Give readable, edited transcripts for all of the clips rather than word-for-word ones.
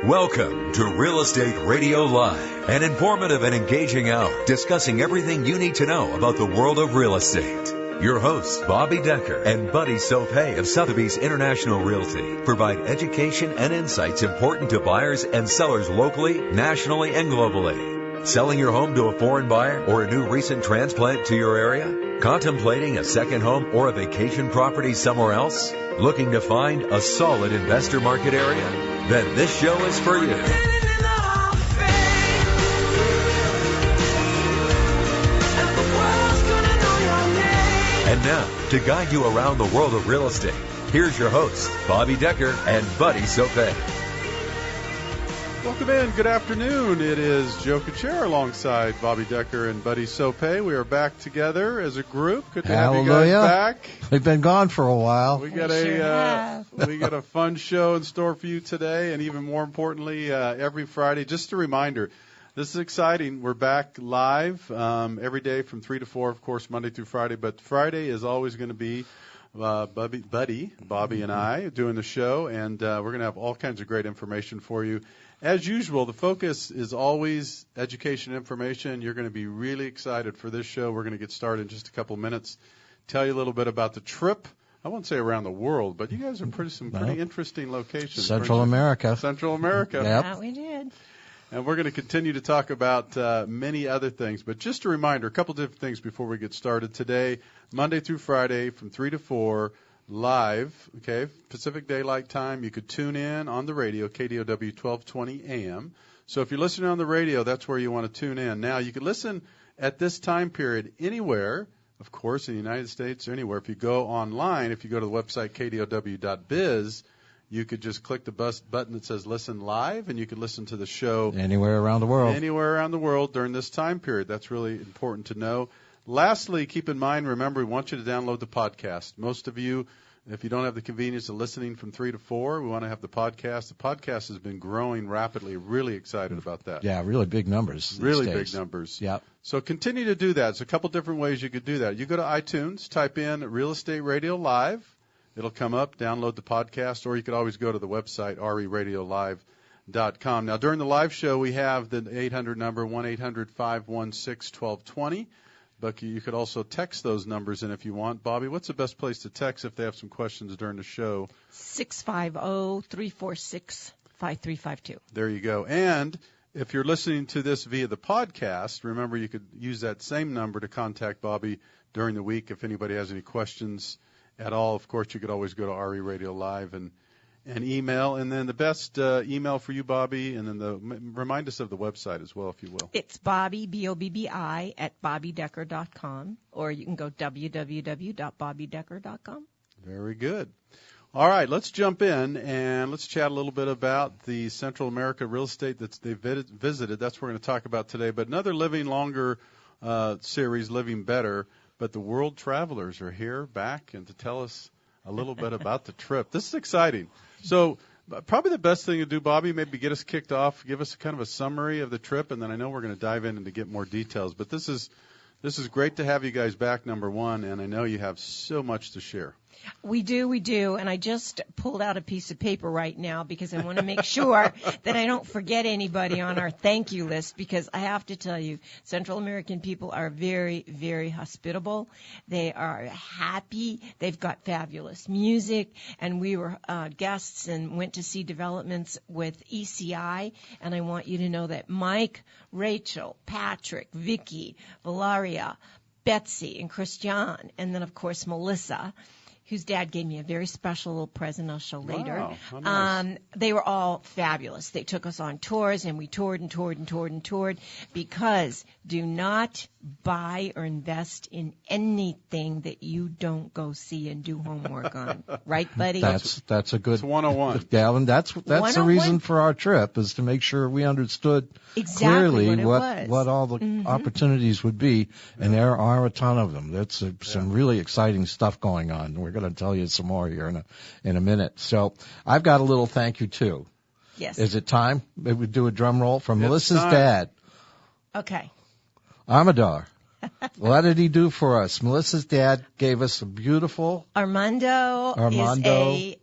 Welcome to Real Estate Radio Live, an informative and engaging hour discussing everything you need to know about the world of real estate. Your hosts, Bobbi Decker and Buddy Sopay of Sotheby's International Realty, provide education and insights important to buyers and sellers locally, nationally, and globally. Selling your home to a foreign buyer or a new recent transplant to your area? Contemplating a second home or a vacation property somewhere else? Looking to find a solid investor market area? Then this show is for you. And now, to guide you around the world of real estate, here's your hosts, Bobbi Decker and Buddy Sopay. Welcome in. Good afternoon. It is Joe Kuchera alongside Bobbi Decker and Buddy Sopay. We are back together as a group. Good to have you guys back. We've been gone for a while. We got a fun show in store for you today, and even more importantly, every Friday. Just a reminder, this is exciting. We're back live every day from 3 to 4, of course, Monday through Friday. But Friday is always going to be Bobbi and I doing the show, and we're going to have all kinds of great information for you. As usual, the focus is always education information. You're going to be really excited for this show. We're going to get started in just a couple minutes. Tell you a little bit about the trip. I won't say around the world, but you guys are pretty interesting locations. Central America. Central America. Yep. Yeah, we did. And we're going to continue to talk about many other things. But just a reminder, a couple different things before we get started. Today, Monday through Friday from 3 to 4, live, okay, Pacific Daylight Time. You could tune in on the radio, KDOW 1220 AM. So if you're listening on the radio, that's where you want to tune in. Now, you can listen at this time period anywhere, of course, in the United States or anywhere. If you go online, if you go to the website kdow.biz, you could just click the button that says Listen Live, and you could listen to the show anywhere around the world. Anywhere around the world during this time period. That's really important to know. Lastly, keep in mind, remember, we want you to download the podcast. Most of you, if you don't have the convenience of listening from 3 to 4, we want to have the podcast. The podcast has been growing rapidly. Really excited about that. Yeah, really big numbers. Really big numbers. Yep. So continue to do that. There's a couple different ways you could do that. You go to iTunes, type in Real Estate Radio Live. It'll come up, download the podcast, or you could always go to the website, reradiolive.com. Now, during the live show, we have the 800 number, 1-800-516-1220. But you could also text those numbers in if you want. Bobbi, what's the best place to text if they have some questions during the show? 650-346-5352. There you go. And if you're listening to this via the podcast, remember you could use that same number to contact Bobbi during the week if anybody has any questions at all. Of course, you could always go to RE Radio Live and email. And then the best email for you, Bobbi, and then remind us of the website as well, if you will. It's Bobbi, B-O-B-B-I, at BobbiDecker.com, or you can go www.BobbiDecker.com. Very good. All right, let's jump in and let's chat a little bit about the Central America real estate that they've visited. That's what we're going to talk about today. But another Living Longer series, Living Better. But the world travelers are here back and to tell us a little bit about the trip. This is exciting. So probably the best thing to do, Bobbi, maybe get us kicked off, give us kind of a summary of the trip, and then I know we're going to dive in and to get more details. But this is great to have you guys back, number one, and I know you have so much to share. We do, and I just pulled out a piece of paper right now because I want to make sure that I don't forget anybody on our thank you list, because I have to tell you, Central American people are very, very hospitable. They are happy. They've got fabulous music, and we were guests and went to see developments with ECI, and I want you to know that Mike, Rachel, Patrick, Vicky, Valeria, Betsy, and Christian, and then, of course, Melissa, whose dad gave me a very special little present I'll show later. Wow, how nice. They were all fabulous. They took us on tours, and we toured, because do not buy or invest in anything that you don't go see and do homework on. Right, buddy? That's a good. It's 101. Yeah, and that's the reason for our trip, is to make sure we understood clearly what all the opportunities would be, and there are a ton of them. That's some really exciting stuff going on. We're going to tell you some more here in a minute. So I've got a little thank you too. Yes. Is it time? Maybe we do a drum roll from It's Melissa's time. dad. Okay. Amador. What did he do for us? Melissa's dad gave us a beautiful Armando.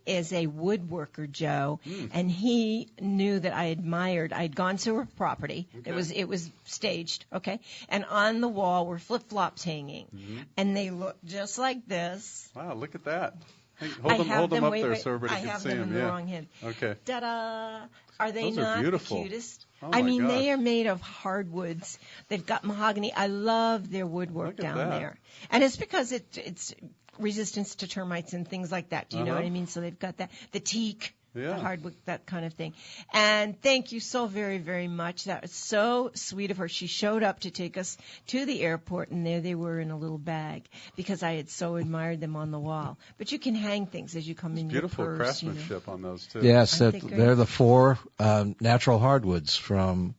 is a woodworker, Joe, and he knew that I admired. I'd gone to her property. Okay. It was staged, okay, and on the wall were flip-flops hanging, and they looked just like this. Wow, look at that. Hey, hold them up there so everybody can see them. I have them in the wrong hand. Okay. Ta-da! Are they Those not are beautiful. The cutest? Oh I mean, gosh. they are made of hardwoods. They've got mahogany. I love their woodwork down there. And it's because it's resistance to termites and things like that. Do you know what I mean? So they've got that. The teak. The hardwood, that kind of thing. And thank you so very, very much. That was so sweet of her. She showed up to take us to the airport, and there they were in a little bag because I had so admired them on the wall. But you can hang things as you come in your purse. Beautiful craftsmanship on those, too. Yes, they're the 4 natural hardwoods from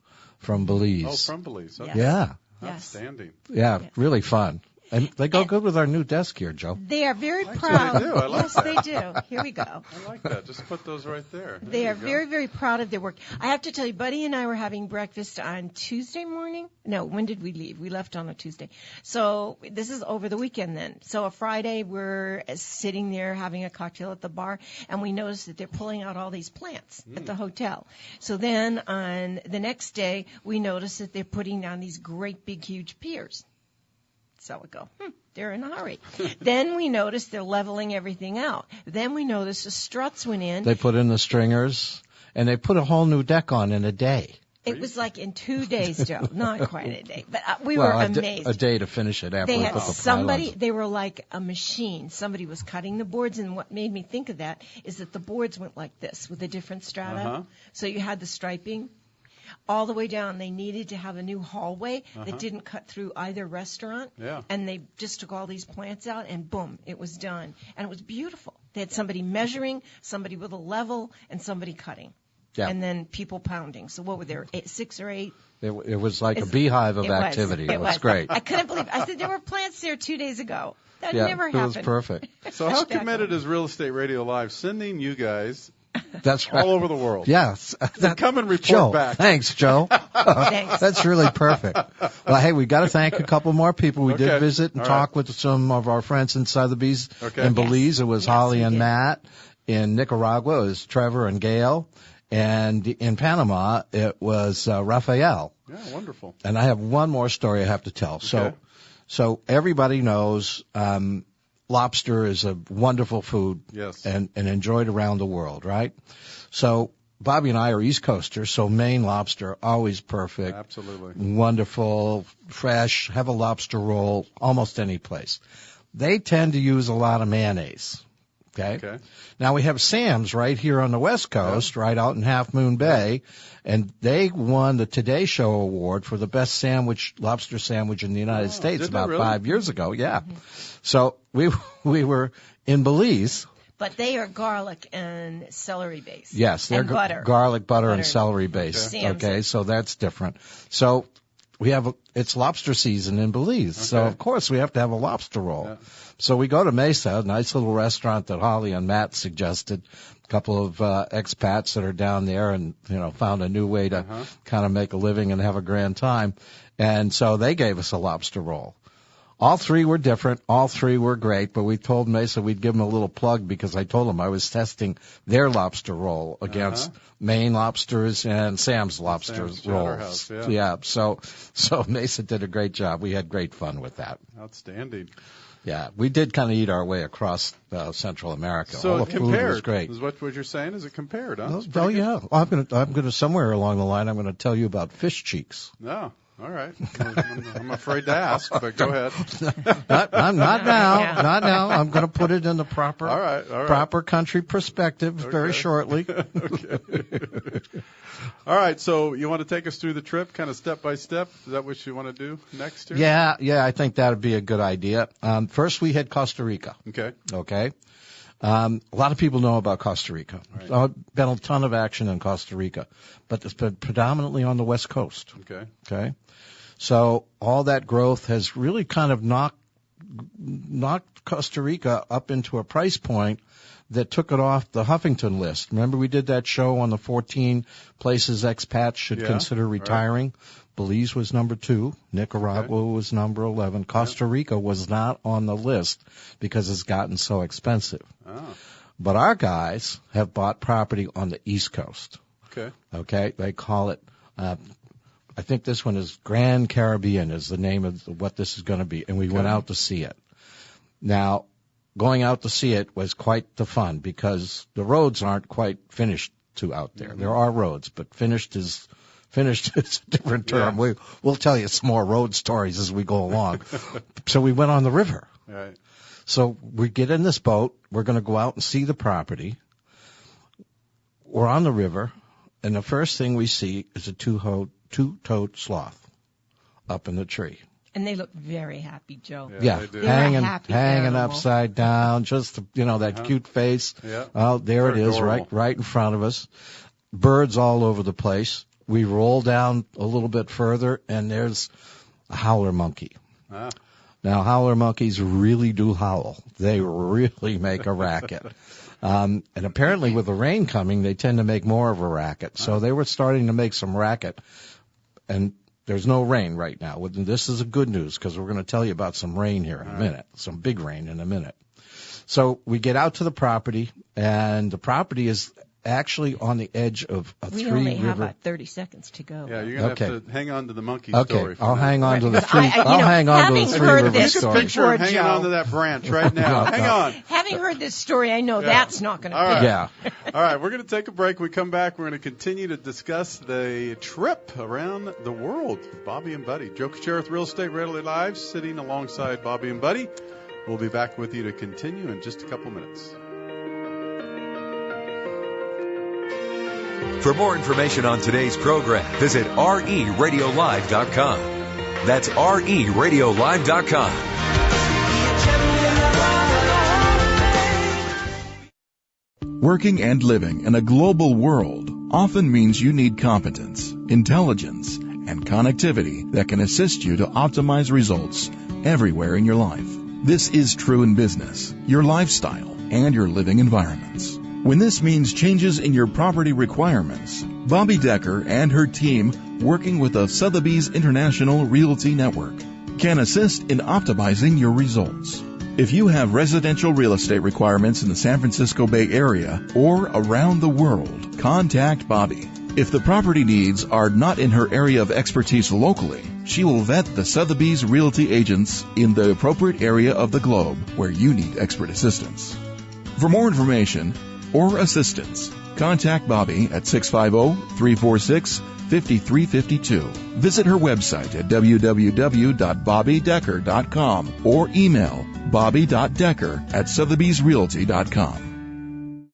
Belize. Oh, from Belize. Okay. Yeah. Outstanding. Yeah, really fun. And they go good with our new desk here, Joe. They are very proud. They do. I like that. They do. Here we go. I like that. Just put those right there. They are very, very proud of their work. I have to tell you, Buddy and I were having breakfast on Tuesday morning. No, when did we leave? We left on a Tuesday. So this is over the weekend then. So a Friday, we're sitting there having a cocktail at the bar, and we notice that they're pulling out all these plants at the hotel. So then on the next day, we notice that they're putting down these great big huge piers. So we go, they're in a hurry. Then we notice they're leveling everything out. Then we notice the struts went in. They put in the stringers, and they put a whole new deck on in a day. It was like in 2 days, Joe. Not quite a day, but we were amazed. A day to finish it after they we had put the somebody. They were like a machine. Somebody was cutting the boards, and what made me think of that is that the boards went like this with a different strata. So you had the striping. All the way down, they needed to have a new hallway that didn't cut through either restaurant. Yeah. And they just took all these plants out, and boom, it was done. And it was beautiful. They had somebody measuring, somebody with a level, and somebody cutting. Yeah. And then people pounding. So what were there, 6 or 8? It was like a beehive of activity. It was great. I couldn't believe it. I said there were plants there 2 days ago. That never happened. It was perfect. So how committed is Real Estate Radio Live sending you guys That's right. all over the world? Yes. Come and report Joe, back. Thanks, Joe. Thanks. That's really perfect. Well, hey, we got to thank a couple more people. We did visit and talk with some of our friends in Sotheby's in Belize. It was Holly and Matt. In Nicaragua, it was Trevor and Gail. And in Panama, it was Raphael. Yeah, wonderful. And I have one more story I have to tell. So everybody knows lobster is a wonderful food and enjoyed around the world, right? So Bobbi and I are East Coasters, so Maine lobster, always perfect. Absolutely. Wonderful, fresh, have a lobster roll, almost any place. They tend to use a lot of mayonnaise. Okay. Now we have Sam's right here on the West Coast, right out in Half Moon Bay, and they won the Today Show award for the best lobster sandwich in the United States about 5 years ago. Yeah. So we were in Belize. But they are garlic and celery based. Yes, they're butter. Garlic, butter, and celery based. Okay, so that's different. So it's lobster season in Belize, so of course we have to have a lobster roll. Yeah. So we go to Mesa, a nice little restaurant that Holly and Matt suggested. A couple of expats that are down there, and found a new way to kind of make a living and have a grand time. And so they gave us a lobster roll. All 3 were different. All 3 were great, but we told Mesa we'd give them a little plug because I told them I was testing their lobster roll against Maine lobsters and Sam's lobster rolls. Yeah. So Mesa did a great job. We had great fun with that. Outstanding. Yeah, we did kind of eat our way across Central America. So all the food was great. Is what you're saying? Is it compared? Huh? Oh yeah. I'm gonna somewhere along the line I'm gonna tell you about fish cheeks. No. All right. I'm afraid to ask, but go ahead. Not now. Not now. I'm going to put it in the proper proper country perspective very shortly. Okay. All right. So you want to take us through the trip kind of step by step? Is that what you want to do next year? Yeah. I think that would be a good idea. First, we had Costa Rica. Okay. A lot of people know about Costa Rica. Right. There's been a ton of action in Costa Rica, but it's been predominantly on the West Coast. Okay. So all that growth has really kind of knocked Costa Rica up into a price point that took it off the Huffington list. Remember we did that show on the 14 places expats should consider retiring? Right. Belize was number 2. Nicaragua was number 11. Costa Rica was not on the list because it's gotten so expensive. Oh. But our guys have bought property on the East Coast. Okay. They call it, I think this one is Grand Caribbean is the name of what this is going to be. And we went out to see it. Now, going out to see it was quite the fun because the roads aren't quite finished out there. There are roads, but finished is a different term. Yeah. We'll tell you some more road stories as we go along. So we went on the river. Right. So we get in this boat. We're going to go out and see the property. We're on the river, and the first thing we see is a two-toed sloth up in the tree. And they look very happy, Joe. Yeah, hanging upside down, just that cute face. Yeah. Oh, there it is, adorable. right in front of us. Birds all over the place. We roll down a little bit further, and there's a howler monkey. Ah. Now, howler monkeys really do howl. They really make a racket. And apparently, with the rain coming, they tend to make more of a racket. So they were starting to make some racket, and there's no rain right now. This is a good news because we're going to tell you about some rain here in a minute, some big rain in a minute. So we get out to the property, and the property is actually on the edge of a three-river. We only have about 30 seconds to go. Yeah, you're going to have to hang on to the monkey story. I'll hang on to the three-river story. Picture him hanging on to that branch right now. Hang on. Having heard this story, I know that's not going to be. Yeah. All right, we're going to take a break. When we come back, we're going to continue to discuss the trip around the world with Bobbi and Buddy. Joe Kuchera with Real Estate Readily Live, sitting alongside Bobbi and Buddy. We'll be back with you to continue in just a couple minutes. For more information on today's program, visit RERadiolive.com. That's RERadiolive.com. Working and living in a global world often means you need competence, intelligence, and connectivity that can assist you to optimize results everywhere in your life. This is true in business, your lifestyle, and your living environments. When this means changes in your property requirements, Bobbi Decker and her team, working with the Sotheby's International Realty Network, can assist in optimizing your results. If you have residential real estate requirements in the San Francisco Bay Area or around the world, contact Bobbi. If the property needs are not in her area of expertise locally, she will vet the Sotheby's Realty agents in the appropriate area of the globe where you need expert assistance. For more information or assistance, contact Bobbi at 650-346-5352. Visit her website at www.bobbidecker.com or email bobby.decker@sotheby'srealty.com.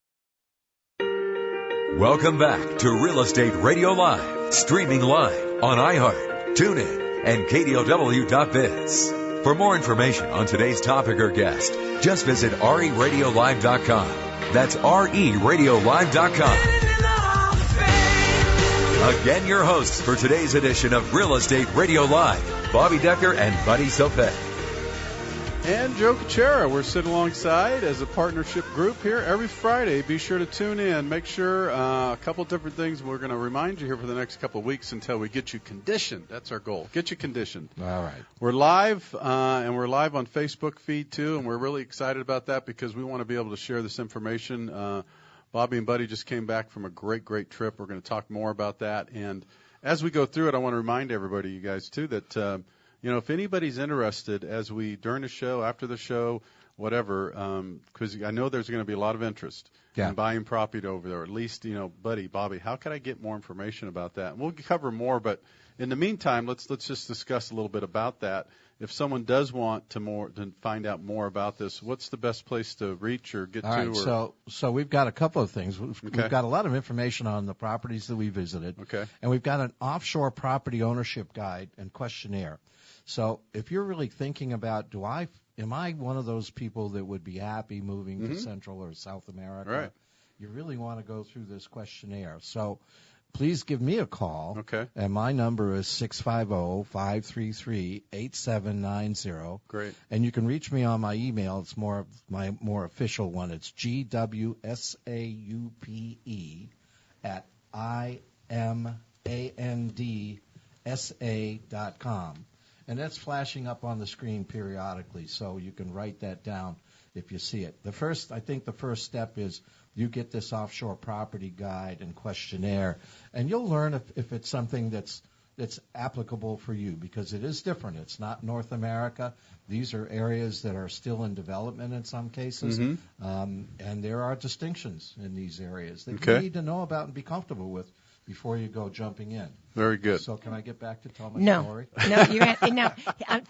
Welcome back to Real Estate Radio Live, streaming live on iHeart, TuneIn, and KDOW.biz. For more information on today's topic or guest, just visit RERadiolive.com. That's RERadiolive.com. Again, your hosts for today's edition of Real Estate Radio Live, Bobbi Decker and Buddy Sopé. And Joe Kuchera. We're sitting alongside as a partnership group here every Friday. Be sure to tune in. Make sure a couple different things we're going to remind you here for the next couple of weeks until we get you conditioned. That's our goal. Get you conditioned. All right. We're live, and we're live on Facebook feed, too, and we're really excited about that because we want to be able to share this information. Bobbi and Buddy just came back from a great, great trip. We're going to talk more about that. And as we go through it, I want to remind everybody, you guys, too, that if anybody's interested during the show, after the show, whatever, because I know there's going to be a lot of interest in buying property over there. At least, Buddy, Bobbi, how can I get more information about that? And we'll cover more, but in the meantime, let's just discuss a little bit about that. If someone does want to find out more about this, what's the best place to reach or get to? All right, so we've got a couple of things. We've got a lot of information on the properties that we visited. Okay. And we've got an offshore property ownership guide and questionnaire. So if you're really thinking about, am I one of those people that would be happy moving to Central or South America? Right. You really want to go through this questionnaire. So please give me a call. Okay. And my number is 650-533-8790. Great. And you can reach me on my email. It's my more official one. It's gwsaupe@imandsa.com. And that's flashing up on the screen periodically, so you can write that down if you see it. I think the first step is you get this offshore property guide and questionnaire, and you'll learn if it's something that's applicable for you, because it is different. It's not North America. These are areas that are still in development in some cases, and there are distinctions in these areas that you need to know about and be comfortable with before you go jumping in. Very good. So can I get back to tell my story? No.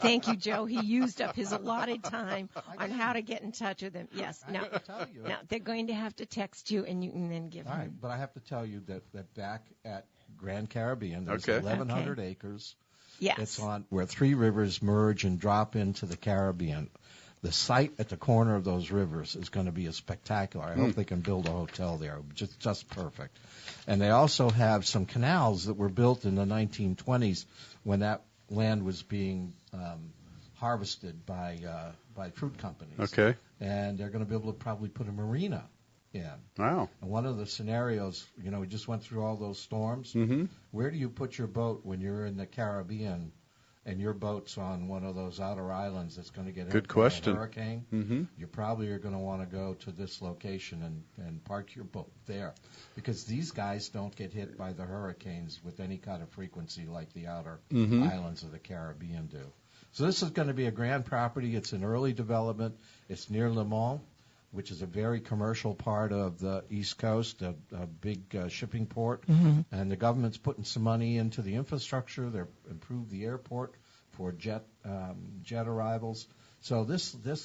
Thank you, Joe. He used up his allotted time on how to get in touch with him. Yes. Now they're going to have to text you, and you can then give All him. right, but I have to tell you that back at Grand Caribbean, there's 1,100 acres. Yes. It's on where three rivers merge and drop into the Caribbean. The site at the corner of those rivers is going to be spectacular. I hope they can build a hotel there. Just perfect. And they also have some canals that were built in the 1920s when that land was being harvested by fruit companies. Okay. And they're going to be able to probably put a marina in. Wow. And one of the scenarios, we just went through all those storms. Mm-hmm. Where do you put your boat when you're in the Caribbean and your boat's on one of those outer islands that's going to get hit by a hurricane? Mm-hmm. You probably are going to want to go to this location and park your boat there, because these guys don't get hit by the hurricanes with any kind of frequency like the outer islands of the Caribbean do. So this is going to be a grand property. It's an early development. It's near Le Mans, which is a very commercial part of the East Coast, a big shipping port. And the government's putting some money into the infrastructure. They've improved the airport for jet arrivals. So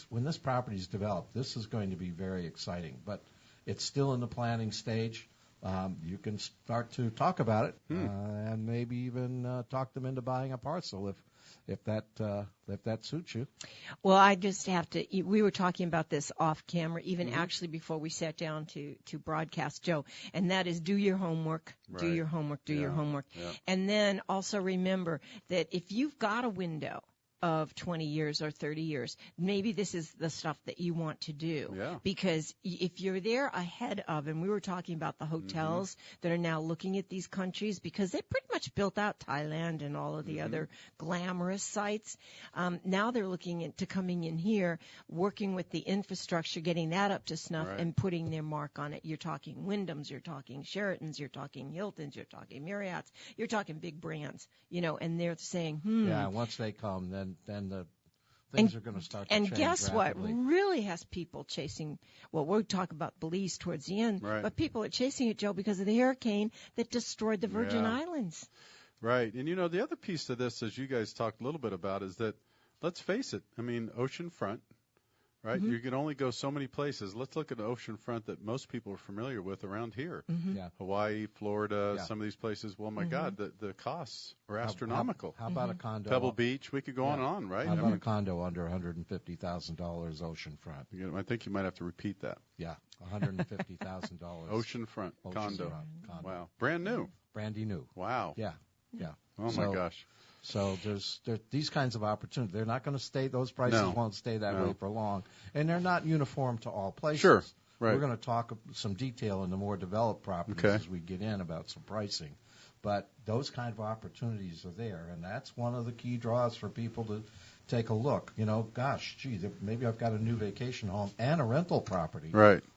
when this property is developed, this is going to be very exciting. But it's still in the planning stage. You can start to talk about it and maybe even talk them into buying a parcel if that suits you. Well, I just have to. We were talking about this off camera, even actually before we sat down to broadcast, Joe, and that is do your homework, right. do your homework, do your homework, and then also remember that if you've got a window of 20 years or 30 years, maybe this is the stuff that you want to do. Yeah. Because if you're there ahead of, and we were talking about the hotels that are now looking at these countries, because they pretty much built out Thailand and all of the other glamorous sites. Now they're looking into coming in here, working with the infrastructure, getting that up to snuff, and putting their mark on it. You're talking Wyndhams, you're talking Sheratons, you're talking Hiltons, you're talking Marriotts, you're talking big brands, and they're saying, Yeah, once they come, then the things are going to start to change. And guess rapidly. what really has people chasing? Well, we'll talk about Belize towards the end, but people are chasing it, Joe, because of the hurricane that destroyed the Virgin Islands. Right. And, the other piece to this, as you guys talked a little bit about, is that, let's face it, oceanfront, right? You can only go so many places. Let's look at the oceanfront that most people are familiar with around here. Hawaii, Florida, some of these places. Well, my God, the costs are astronomical. How about a condo? Pebble Beach, we could go on, right? How about a condo under $150,000 oceanfront? I think you might have to repeat that. Yeah, $150,000. Oceanfront condo. Wow. Brand new. Brandy new. Wow. Yeah. Oh, my gosh. So there's these kinds of opportunities. They're not going to stay. Those prices won't stay that way for long, and they're not uniform to all places. Sure, right. We're going to talk some detail in the more developed properties as we get in about some pricing, but those kind of opportunities are there, and that's one of the key draws for people to take a look. Maybe I've got a new vacation home and a rental property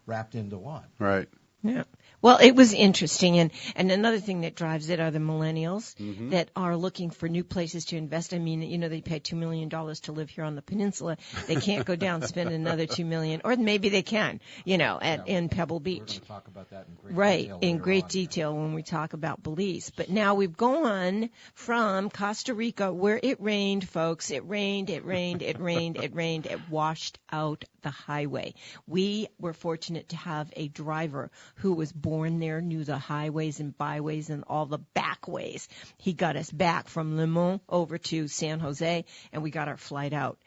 wrapped into one. Right. Yeah. Well, it was interesting, and another thing that drives it are the millennials that are looking for new places to invest. They pay $2 million to live here on the peninsula. They can't go down and spend another $2 million, or maybe they can, in Pebble Beach. We're going to talk about that in great detail. In great detail when we talk about Belize. But now we've gone from Costa Rica, where it rained, folks. It rained. It washed out the highway. We were fortunate to have a driver who was born there, knew the highways and byways and all the back ways. He got us back from Le Mans over to San Jose, and we got our flight out.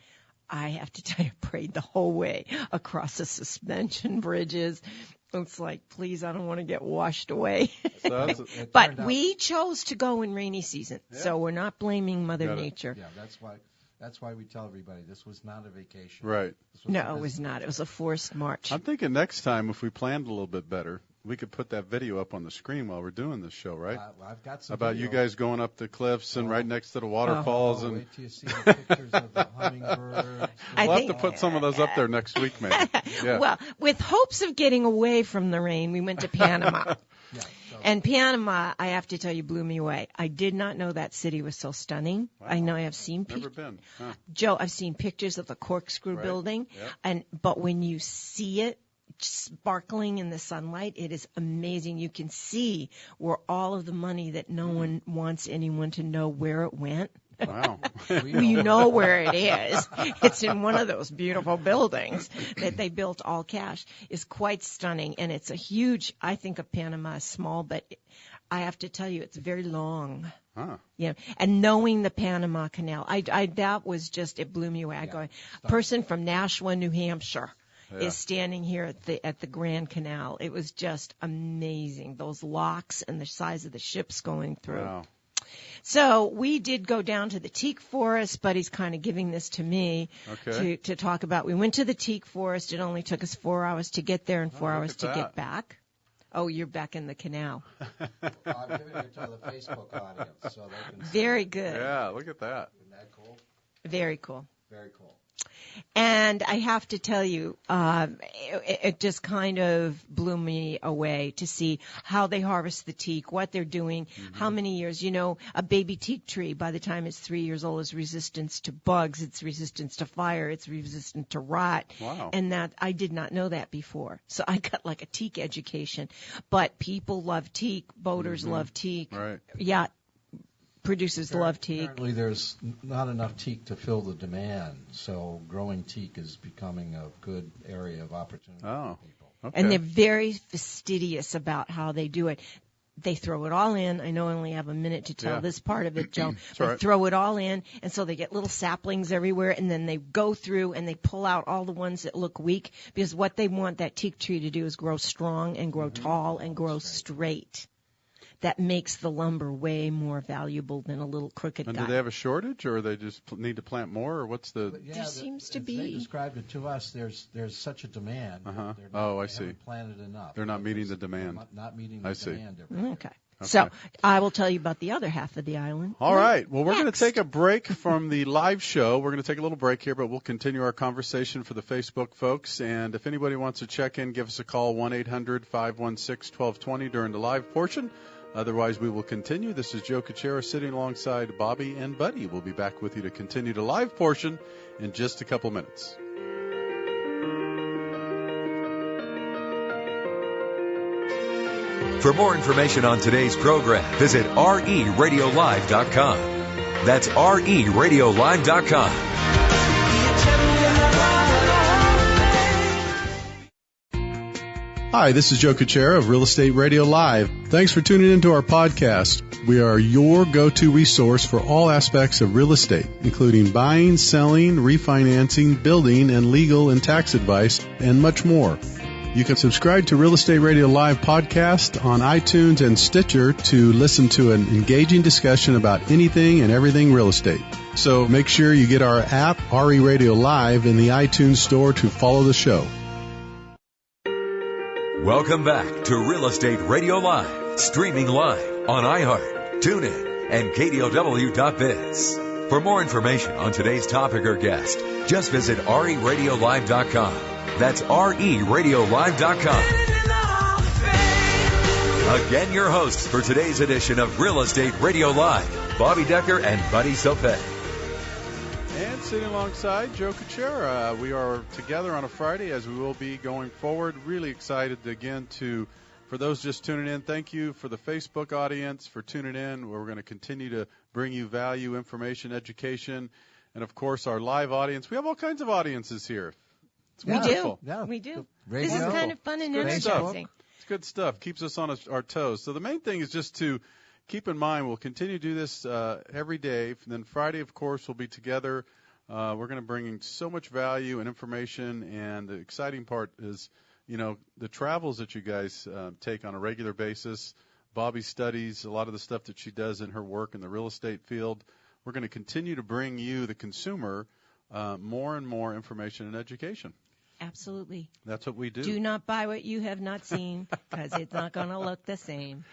I have to tell you, I prayed the whole way across the suspension bridges It's like, please, I don't want to get washed away. But we chose to go in rainy season, so we're not blaming Mother Nature. Yeah, that's why we tell everybody this was not a vacation. Right. No, it was not. It was a forced march. I'm thinking next time, if we planned a little bit better, we could put that video up on the screen while we're doing this show, right? I've got some about video. You guys going up the cliffs and right next to the waterfalls. And wait till you see the pictures of the hummingbirds. We'll have to put some of those up there next week, maybe. Yeah. Well, with hopes of getting away from the rain, we went to Panama. And Panama, I have to tell you, blew me away. I did not know that city was so stunning. Wow. I know I have seen Never been. Huh. Joe, I've seen pictures of the corkscrew building, but when you see it sparkling in the sunlight, it is amazing. You can see where all of the money that no one wants anyone to know where it went. Wow. You know where it is. It's in one of those beautiful buildings that they built all cash. It's quite stunning, and it's a huge, I think of Panama as small, but I have to tell you, it's very long. Huh. Yeah, and knowing the Panama Canal, that was just, it blew me away. I go, a person from Nashua, New Hampshire, is standing here at the Grand Canal. It was just amazing. Those locks and the size of the ships going through. Wow. So we did go down to the teak forest. Buddy's kind of giving this to me to talk about. We went to the teak forest. It only took us 4 hours to get there and 4 hours to get back. Oh, you're back in the canal. I'm giving it to the Facebook audience so they can see. Very good. Yeah, look at that. Isn't that cool? Very cool. Very cool. And I have to tell you, it just kind of blew me away to see how they harvest the teak, what they're doing, how many years. You know, a baby teak tree, by the time it's 3 years old, is resistant to bugs, it's resistant to fire, it's resistant to rot. Wow. And that, I did not know that before. So I got like a teak education. But people love teak, boaters love teak. Right. Yeah. Producers love teak. Apparently there's not enough teak to fill the demand, so growing teak is becoming a good area of opportunity for people. Okay. And they're very fastidious about how they do it. They throw it all in. I know I only have a minute to tell this part of it, Joe. They throw it all in, and so they get little saplings everywhere, and then they go through and they pull out all the ones that look weak, because what they want that teak tree to do is grow strong and grow tall and grow straight. That makes the lumber way more valuable than a little crooked guy. And do they have a shortage, or they just need to plant more, or what's the? There seems to be. They described it to us. There's such a demand. I see. Haven't planted enough. They're not meeting the demand. Not meeting the demand. Okay. So I will tell you about the other half of the island. All right. Well, we're going to take a break from the live show. We're going to take a little break here, but we'll continue our conversation for the Facebook folks. And if anybody wants to check in, give us a call, 1-800-516-1220 during the live portion. Otherwise, we will continue. This is Joe Kuchera sitting alongside Bobbi and Buddy. We'll be back with you to continue the live portion in just a couple minutes. For more information on today's program, visit RERadiolive.com. That's RERadiolive.com. Hi, this is Joe Kuchera of Real Estate Radio Live. Thanks for tuning into our podcast. We are your go-to resource for all aspects of real estate, including buying, selling, refinancing, building, and legal and tax advice, and much more. You can subscribe to Real Estate Radio Live podcast on iTunes and Stitcher to listen to an engaging discussion about anything and everything real estate. So make sure you get our app, RE Radio Live, in the iTunes store to follow the show. Welcome back to Real Estate Radio Live, streaming live on iHeart, TuneIn, and KDOW.biz. For more information on today's topic or guest, just visit RERadiolive.com. That's RERadiolive.com. Again, your hosts for today's edition of Real Estate Radio Live, Bobbi Decker and Buddy Sopet. And sitting alongside Joe Kuchera. We are together on a Friday, as we will be going forward. Really excited again for those just tuning in, thank you for the Facebook audience for tuning in. We're going to continue to bring you value, information, education, and of course our live audience. We have all kinds of audiences here. It's wonderful. We do. Radio. This is kind of fun and energizing. It's good stuff. Keeps us on our toes. So the main thing is just to keep in mind, we'll continue to do this every day. And then Friday, of course, we'll be together. We're going to bring in so much value and information. And the exciting part is the travels that you guys take on a regular basis, Bobbi studies a lot of the stuff that she does in her work in the real estate field. We're going to continue to bring you, the consumer, more and more information and education. Absolutely. That's what we do. Do not buy what you have not seen, because it's not going to look the same.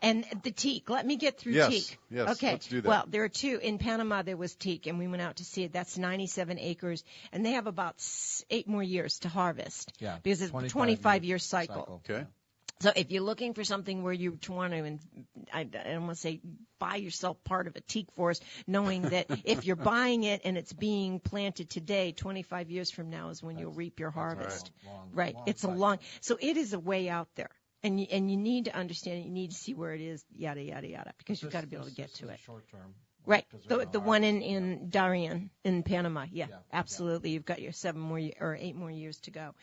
And the teak. Let me get through teak. Yes, okay. Let's do that. Well, there are two. In Panama, there was teak, and we went out to see it. That's 97 acres, and they have about 8 more years to harvest. Yeah, because it's a 25-year cycle. Okay. So if you're looking for something where you want to, and I don't want to say buy yourself part of a teak forest, knowing that if you're buying it and it's being planted today, 25 years from now is when you'll reap your harvest. Right. It's a long. So it is a way out there. And you need to understand it. You need to see where it is, yada, yada, yada, because you've got to be able to get to it. Short term. Right. The one in Darien in Panama. Yeah, absolutely. You've got your 8 more years to go.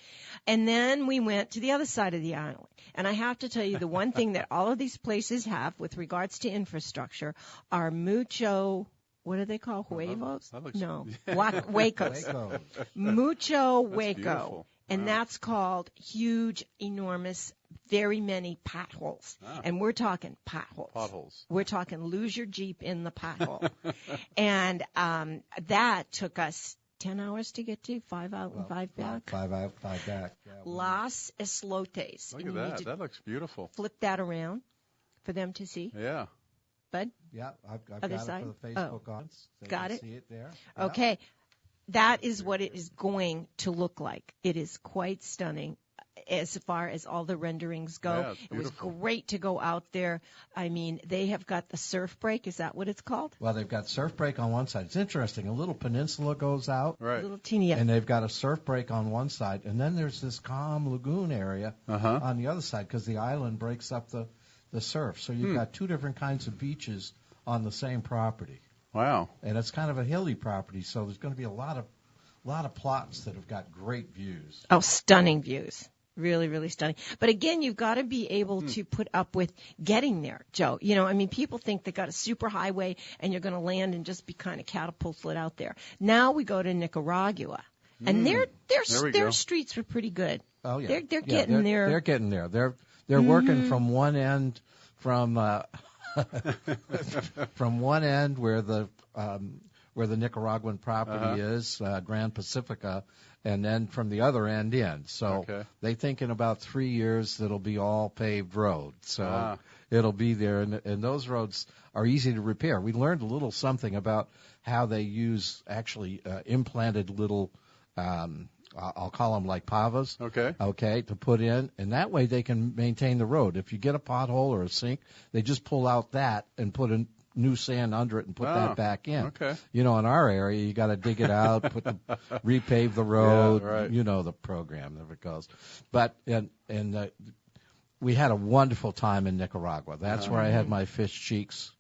And then we went to the other side of the island. And I have to tell you, the one thing that all of these places have with regards to infrastructure are mucho, what do they call, huevos? No, huecos. Mucho hueco. And that's called huge, enormous, very many potholes. And we're talking potholes. We're talking lose your Jeep in the pothole. And that took us 10 hours to get to, 5 out and 5 back. 5 out, 5 back. Yeah, Los Islotes. Look at that. That looks beautiful. Flip that around for them to see. Yeah. Bud? Yeah, I've got Other it side? for the Facebook audience. Got it? See it there. Okay. That is what it is going to look like. It is quite stunning as far as all the renderings go. Yeah, it was great to go out there. I mean, they have got the surf break. Is that what it's called? Well, they've got surf break on one side. It's interesting. A little peninsula goes out. Right. A little teeny. And they've got a surf break on one side. And then there's this calm lagoon area on the other side, because the island breaks up the surf. So you've got 2 different kinds of beaches on the same property. Wow. And it's kind of a hilly property, so there's going to be a lot of plots that have got great views. Oh, stunning views. Really, really stunning. But again, you've got to be able to put up with getting there, Joe. People think they got a super highway and you're going to land and just be kind of catapulted out there. Now we go to Nicaragua, and their streets were pretty good. Oh yeah, they're getting there. They're getting there. They're working from one end from one end where the Nicaraguan property is, Grand Pacifica, and then from the other end in. So they think in about 3 years it'll be all paved road. So it'll be there, and those roads are easy to repair. We learned a little something about how they use actually implanted little, I'll call them like pavas. Okay, to put in, and that way they can maintain the road. If you get a pothole or a sink, they just pull out that and put a new sand under it and put that back in. In our area, you got to dig it out, repave the road. Yeah, right. The program, there it goes. But we had a wonderful time in Nicaragua. That's where I had my fish cheeks.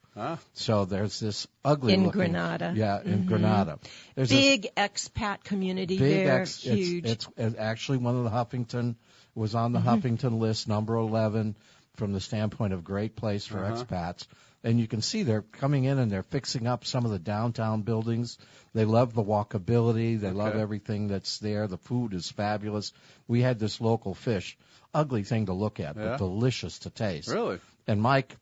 So there's this ugly in looking, Granada. Yeah, in Granada. There's big expat community there. Huge. It's actually one of the Huffington was on the Huffington list, number 11, from the standpoint of great place for expats. And you can see they're coming in and they're fixing up some of the downtown buildings. They love the walkability. They love everything that's there. The food is fabulous. We had this local fish, ugly thing to look at, but delicious to taste. Really? And Mike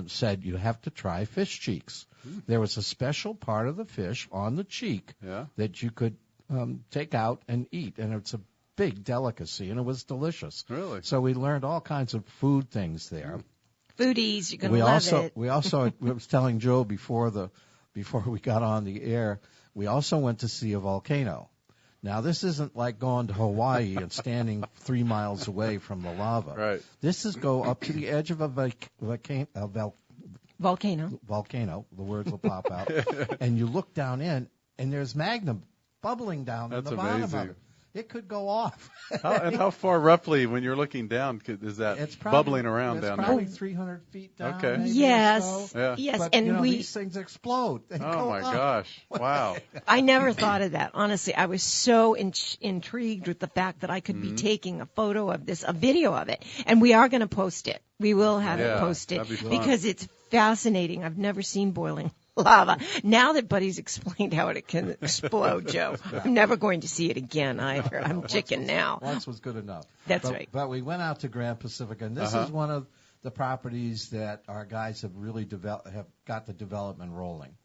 said, you have to try fish cheeks. There was a special part of the fish on the cheek that you could take out and eat, and it's a big delicacy, and it was delicious. Really? So we learned all kinds of food things there. Foodies, you're going to love it. We also, I was telling Joe before we got on the air, we also went to see a volcano. Now, this isn't like going to Hawaii and standing 3 miles away from the lava. Right. This is go up to the edge of a volcano. The words will pop out. And you look down in, and there's magma bubbling down in the bottom of it. It could go off. How far roughly, when you're looking down, is that bubbling around down there? It's probably 300 feet down. Okay. Maybe yes. So. Yeah. Yes. But, and these things explode. They oh go my up. gosh! Wow. I never thought of that. Honestly, I was so intrigued with the fact that I could be taking a photo of this, a video of it, and we are going to post it. We will have it posted that'd be fun. because it's fascinating. I've never seen boiling lava. Now that Buddy's explained how it can explode, Joe, I'm never going to see it again either. I'm chicken now. Once was good enough. That's right. But we went out to Grand Pacifica, and this is one of the properties that our guys have really have got the development rolling.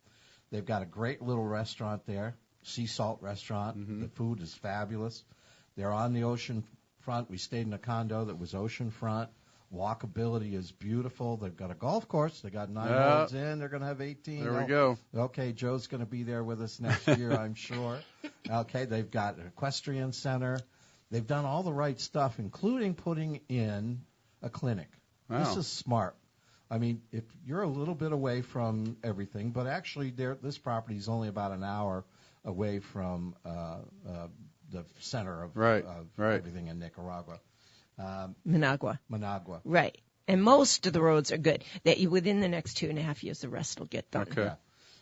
They've got a great little restaurant there, sea salt restaurant. Mm-hmm. The food is fabulous. They're on the ocean front. We stayed in a condo that was oceanfront. Walkability is beautiful. They've got a golf course. They got 9 holes in. They're going to have 18. There we go. Okay, Joe's going to be there with us next year, I'm sure. Okay, they've got an equestrian center. They've done all the right stuff, including putting in a clinic. Wow. This is smart. I mean, if you're a little bit away from everything, but actually this property is only about an hour away from the center of everything in Nicaragua. Managua. Right. And most of the roads are good. That within the next 2.5 years, the rest will get done. Okay.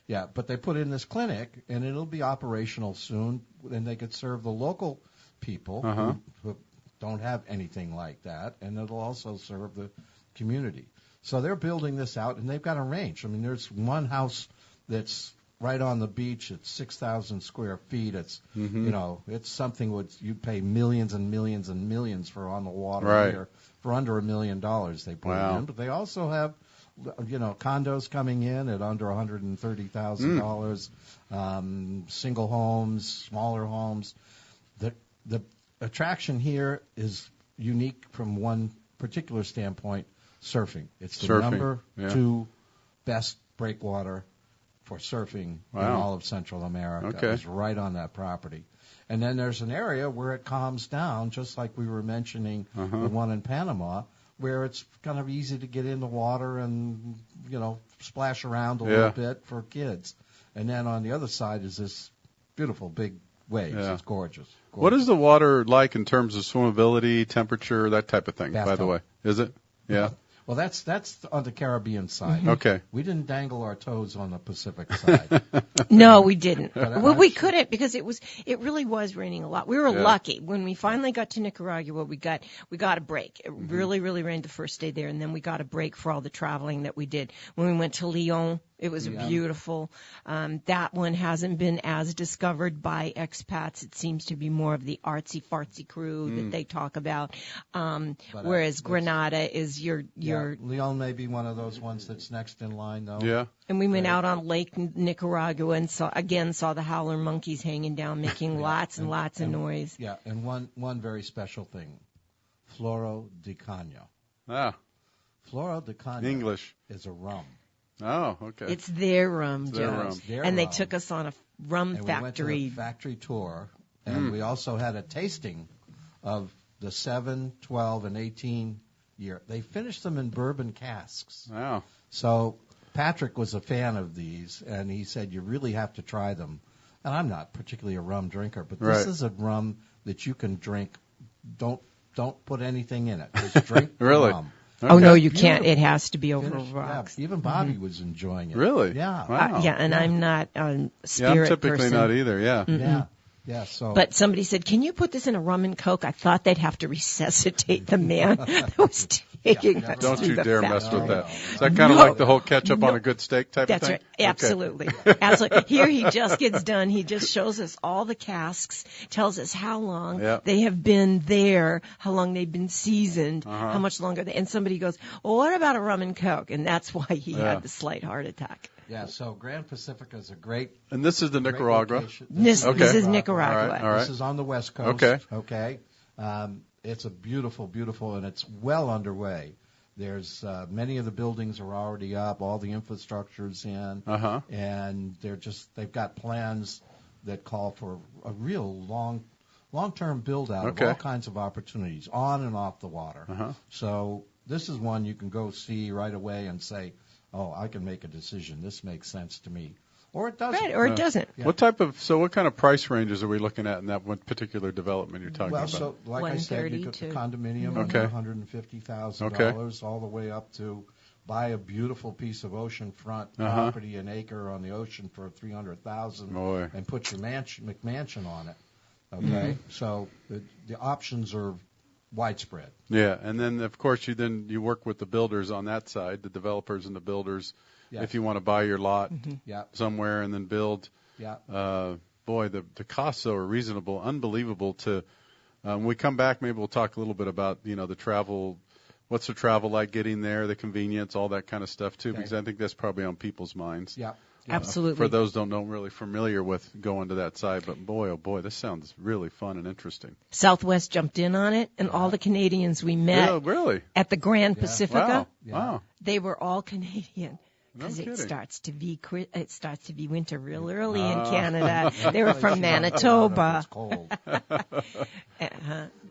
Yeah, but they put in this clinic, and it'll be operational soon, and they could serve the local people who don't have anything like that, and it'll also serve the community. So they're building this out, and they've got a range. I mean, there's one house that's right on the beach. It's 6,000 square feet. It's it's something you'd pay millions and millions and millions for on the water here for under $1 million. They put it in, but they also have condos coming in at under $130,000. Single homes, smaller homes. The attraction here is unique from one particular standpoint. Surfing. It's the number 2 best breakwater for surfing in all of Central America. Okay. It's right on that property. And then there's an area where it calms down, just like we were mentioning the one in Panama, where it's kind of easy to get in the water and, splash around a little bit for kids. And then on the other side is this beautiful big waves. Yeah. It's gorgeous. What is the water like in terms of swimmability, temperature, that type of thing, by the way? Is it? Yeah. Well, that's on the Caribbean side. Okay. We didn't dangle our toes on the Pacific side. No, we didn't. Well, we couldn't because it really was raining a lot. We were lucky when we finally got to Nicaragua. We got a break. It really, really rained the first day there, and then we got a break for all the traveling that we did. When we went to Lyon, it was beautiful. That one hasn't been as discovered by expats. It seems to be more of the artsy-fartsy crew that they talk about, whereas Grenada is your Lyon may be one of those ones that's next in line, though. Yeah. And we went out on Lake Nicaragua and saw the howler monkeys hanging down, making lots and lots of noise. Yeah, and one very special thing, Floro de Caña. Floro de Caña English is a rum. Oh, okay. It's their rum, Joe. And they took us on a rum factory. We went to a factory tour, and we also had a tasting of the 7, 12, and 18 year. They finished them in bourbon casks. Wow. So Patrick was a fan of these, and he said, you really have to try them. And I'm not particularly a rum drinker, but this is a rum that you can drink. Don't put anything in it. Just drink the rum. Okay. Oh, no, you can't. It has to be over rocks. Yeah, even Bobby was enjoying it. Really? Yeah. Wow. And I'm not a spirit I'm typically person. not either, Yeah, so. But somebody said, can you put this in a rum and Coke? I thought they'd have to resuscitate the man that was taking us. Don't you dare mess with that. No. Is that kind of like the whole ketchup on a good steak type of thing? That's right. Absolutely. Absolutely. Here he just gets done. He just shows us all the casks, tells us how long they have been there, how long they've been seasoned, how much longer. And somebody goes, well, what about a rum and Coke? And that's why he had the slight heart attack. Yeah, so Grand Pacifica is a great. And this is the Nicaragua. This is Nicaragua. All right. This is on the west coast. Okay. It's a beautiful, and it's well underway. There's many of the buildings are already up, all the infrastructure's in, and they've got plans that call for a real long-term build-out of all kinds of opportunities on and off the water. So this is one you can go see right away and say, oh, I can make a decision. This makes sense to me. Or it doesn't. Right, or it doesn't. Yeah. What kind of price ranges are we looking at in that one particular development you're talking about? Well, so like I said, you got the condominium under $150,000 all the way up to buy a beautiful piece of oceanfront property, an acre on the ocean for $300,000 and put your McMansion on it. Okay? So the options are widespread. Yeah, and then of course you work with the builders on that side, the developers and the builders. Yes. If you want to buy your lot somewhere and then build. Yeah. Boy, the costs so are reasonable, unbelievable. When we come back, maybe we'll talk a little bit about the travel. What's the travel like getting there, the convenience, all that kind of stuff too, because I think that's probably on people's minds. Yeah. Absolutely. For those who don't really familiar with going to that side, but boy, oh boy, this sounds really fun and interesting. Southwest jumped in on it, and all the Canadians we met at the Grand Pacifica, wow. They were all Canadian. Because it starts to be winter real early in Canada. They were from Manitoba. It's cold.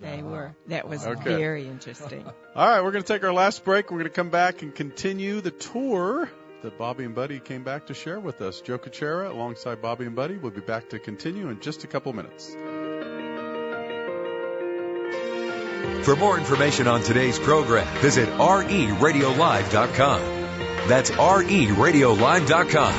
They were. That was very interesting. All right, we're going to take our last break. We're going to come back and continue the tour that Bobbi and Buddy came back to share with us. Joe Kuchera alongside Bobbi and Buddy will be back to continue in just a couple minutes. For more information on today's program, visit RERadiolive.com. That's RERadiolive.com.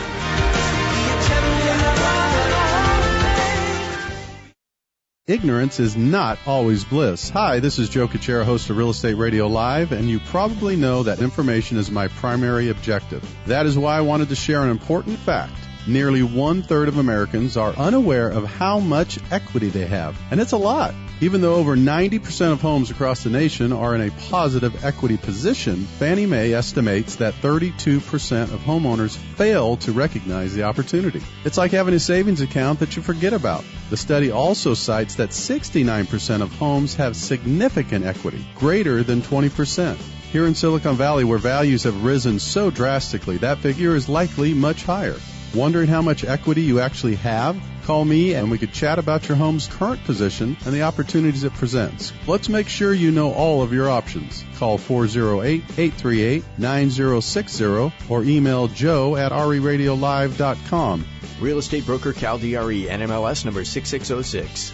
Ignorance is not always bliss. Hi, this is Joe Kuchera, host of Real Estate Radio Live, and you probably know that information is my primary objective. That is why I wanted to share an important fact. Nearly 1/3 of Americans are unaware of how much equity they have, and it's a lot. Even though over 90% of homes across the nation are in a positive equity position, Fannie Mae estimates that 32% of homeowners fail to recognize the opportunity. It's like having a savings account that you forget about. The study also cites that 69% of homes have significant equity, greater than 20%. Here in Silicon Valley, where values have risen so drastically, that figure is likely much higher. Wondering how much equity you actually have? Call me and we could chat about your home's current position and the opportunities it presents. Let's make sure you know all of your options. Call 408-838-9060 or email joe@reradiolive.com. Real estate broker Cal DRE, NMLS number 6606.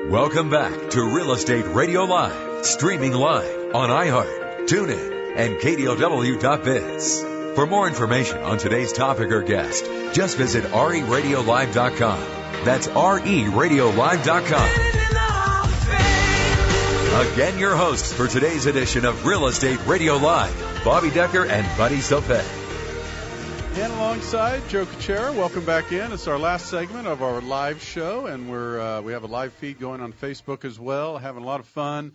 Welcome back to Real Estate Radio Live, streaming live on iHeart, TuneIn, and KDOW.biz. For more information on today's topic or guest, just visit RERadiolive.com. That's RERadiolive.com. Again, your hosts for today's edition of Real Estate Radio Live, Bobbi Decker and Buddy Sopé. And alongside Joe Kuchera, welcome back in. It's our last segment of our live show, and we have a live feed going on Facebook as well, having a lot of fun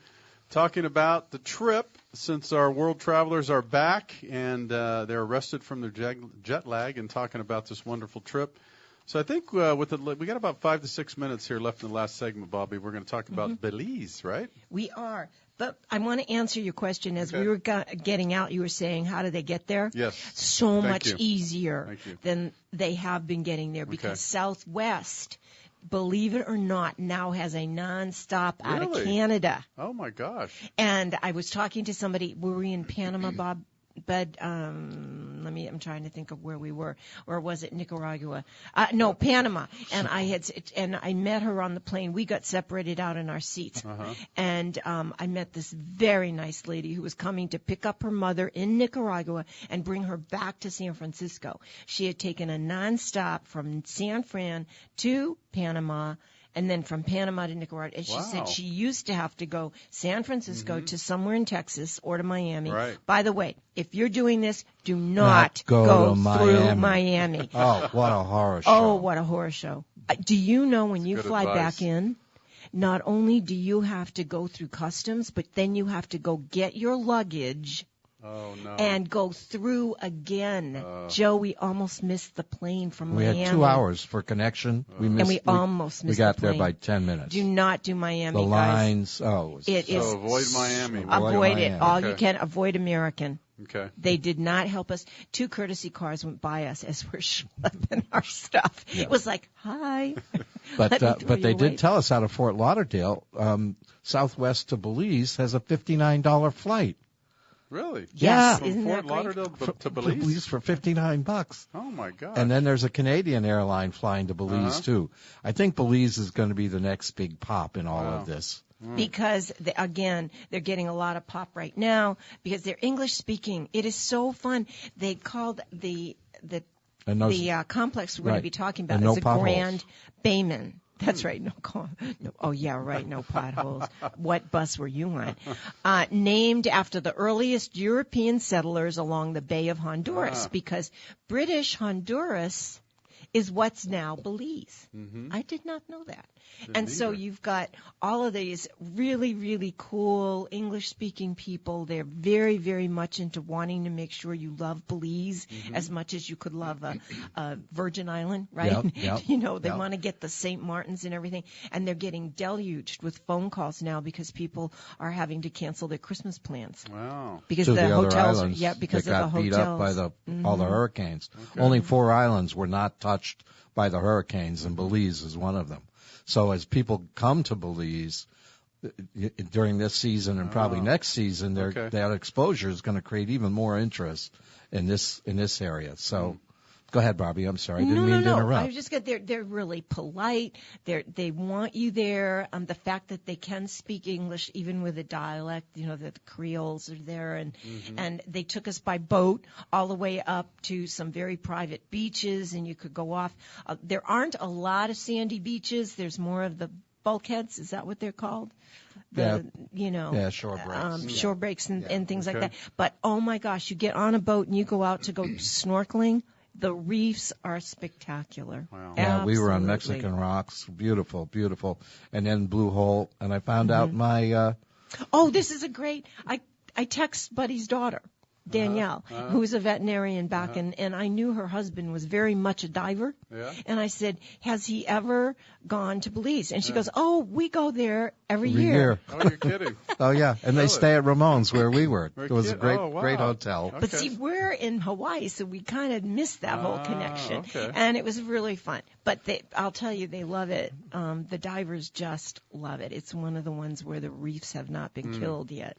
talking about the trip since our world travelers are back and they're rested from their jet lag and talking about this wonderful trip. So I think we got about 5 to 6 minutes here left in the last segment, Bobbi. We're going to talk about Belize, right? We are. But I want to answer your question. As we were getting out, you were saying, how do they get there? Yes. So much easier than they have been getting there because Southwest, believe it or not, now has a nonstop out of Canada. Oh, my gosh. And I was talking to somebody. Were we in Panama, Bob? But I'm trying to think of where we were, or was it Nicaragua? No, Panama. And I met her on the plane. We got separated out in our seats, and I met this very nice lady who was coming to pick up her mother in Nicaragua and bring her back to San Francisco. She had taken a nonstop from San Fran to Panama. And then from Panama to Nicaragua. And she said she used to have to go San Francisco to somewhere in Texas or to Miami. Right. By the way, if you're doing this, do not go through Miami. Oh, what a horror show. Oh, what a horror show. Do you know when you fly back in, not only do you have to go through customs, but then you have to go get your luggage. Oh, no. And go through again. Joe, we almost missed the plane from Miami. We had 2 hours for connection. We almost missed the plane. We got there by 10 minutes. Do not do Miami, the lines, guys. Avoid Miami. Avoid it. All you can. Avoid American. Okay. They did not help us. 2 courtesy cars went by us as we're schlepping our stuff. Yeah. It was like, hi. But they did tell us out of Fort Lauderdale, Southwest to Belize has a $59 flight. Really? Yes. From Isn't Fort that great? Lauderdale to Belize? Belize for $59. Oh, my God. And then there's a Canadian airline flying to Belize, too. I think Belize is going to be the next big pop in all of this. Because, they're getting a lot of pop right now because they're English speaking. It is so fun. They called the complex we're going to be talking about is the Grand Bayman. That's right. No. Oh, yeah, right. No potholes. What bus were you on? Named after the earliest European settlers along the Bay of Honduras, because British Honduras is what's now Belize. I did not know that. And so you've got all of these really, really cool English-speaking people. They're very, very much into wanting to make sure you love Belize as much as you could love a Virgin Island, right? Yep. They want to get the St. Martins and everything. And they're getting deluged with phone calls now because people are having to cancel their Christmas plans. Wow. Because to the hotels, islands because that of got the beat hotels. up by all the hurricanes. Only 4 islands were not touched by the hurricanes, and Belize is one of them. So as people come to Belize during this season and probably next season, that exposure is going to create even more interest in this area. So go ahead, Bobby. I'm sorry. I didn't mean to interrupt. I was just they're really polite. They want you there. The fact that they can speak English even with a dialect, the Creoles are there, and they took us by boat all the way up to some very private beaches, and you could go off. There aren't a lot of sandy beaches. There's more of the bulkheads. Is that what they're called? Shore breaks. Shore breaks and things like that. But oh my gosh, you get on a boat and you go out to go snorkeling. The reefs are spectacular. Wow. Yeah, we were on Mexican rocks. Beautiful, beautiful. And then Blue Hole. And I found out my... this is a great... I text Buddy's daughter, Danielle, who's a veterinarian back, and I knew her husband was very much a diver. Yeah. And I said, has he ever gone to Belize? And she goes, we go there every year. Oh, you're kidding. Oh, yeah. And they stay at Ramon's where we were. It was a great hotel. Okay. But see, we're in Hawaii, so we kind of missed that whole connection. Okay. And it was really fun. But I'll tell you, they love it. The divers just love it. It's one of the ones where the reefs have not been killed yet.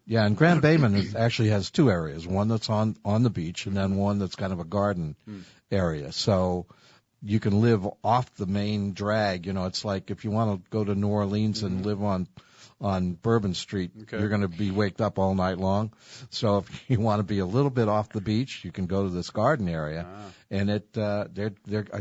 Yeah, and Grand Bayman actually has 2 areas, one that's on the beach and then one that's kind of a garden area. So you can live off the main drag. It's like if you want to go to New Orleans and live on Bourbon Street, you're going to be waked up all night long. So if you want to be a little bit off the beach, you can go to this garden area. And I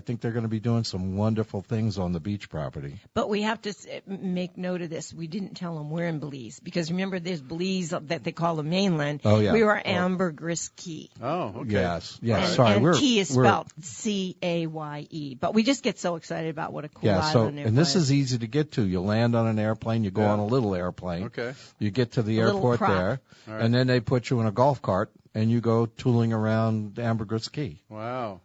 think they're going to be doing some wonderful things on the beach property. But we have to make note of this. We didn't tell them we're in Belize because remember there's Belize that they call the mainland. Oh yeah. We were Ambergris Key. Oh, okay. Yes. And, sorry. And Key is spelled C-A-Y-E. But we just get so excited about what a cool island it was. And this is easy to get to. You land on an airplane. You go on a little airplane. Okay. You get to the airport there, and then they put you in a golf cart, and you go tooling around Ambergris Key. Wow.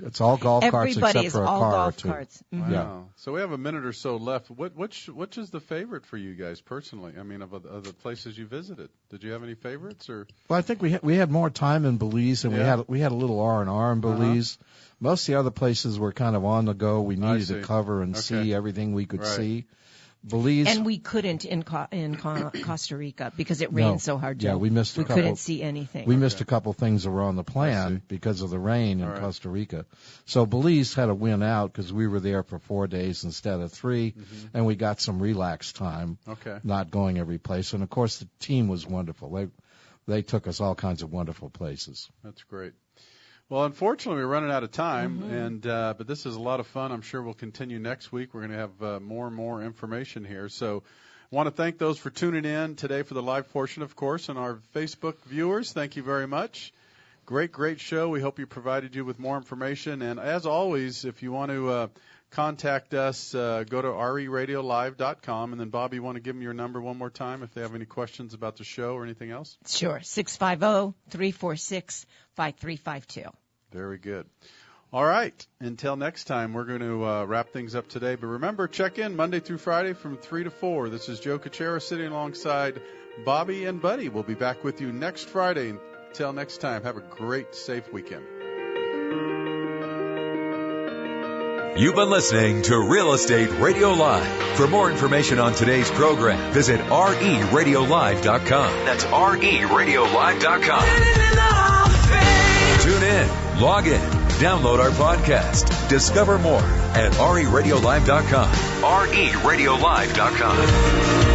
It's all golf carts except for a car or two. Carts. Wow. Yeah. So we have a minute or so left. Which is the favorite for you guys personally? I mean, of the places you visited, did you have any favorites or? Well, I think we had more time in Belize, and we had a little R&R in Belize. Most of the other places were kind of on the go. We needed to cover and see everything we could see. Belize. And we couldn't in Costa Rica because it rained so hard. Yeah, we missed a couple. We couldn't see anything. We missed a couple things that were on the plan because of the rain in Costa Rica. So Belize had a win out because we were there for 4 days instead of 3, and we got some relaxed time. Not going every place, and of course the team was wonderful. They took us all kinds of wonderful places. That's great. Well, unfortunately, we're running out of time, and but this is a lot of fun. I'm sure we'll continue next week. We're going to have more and more information here. So I want to thank those for tuning in today for the live portion, of course, and our Facebook viewers. Thank you very much. Great show. We hope we provided you with more information. And as always, if you want to contact us, go to reradiolive.com. And then, Bobby, you want to give them your number one more time if they have any questions about the show or anything else? Sure. 650-346-5352. Very good. All right. Until next time, we're going to wrap things up today. But remember, check in Monday through Friday from 3 to 4. This is Joe Kuchera sitting alongside Bobby and Buddy. We'll be back with you next Friday. Until next time, have a great, safe weekend. You've been listening to Real Estate Radio Live. For more information on today's program, visit reradiolive.com. That's reradiolive.com. Tune in, log in, download our podcast, discover more at reradiolive.com. reradiolive.com.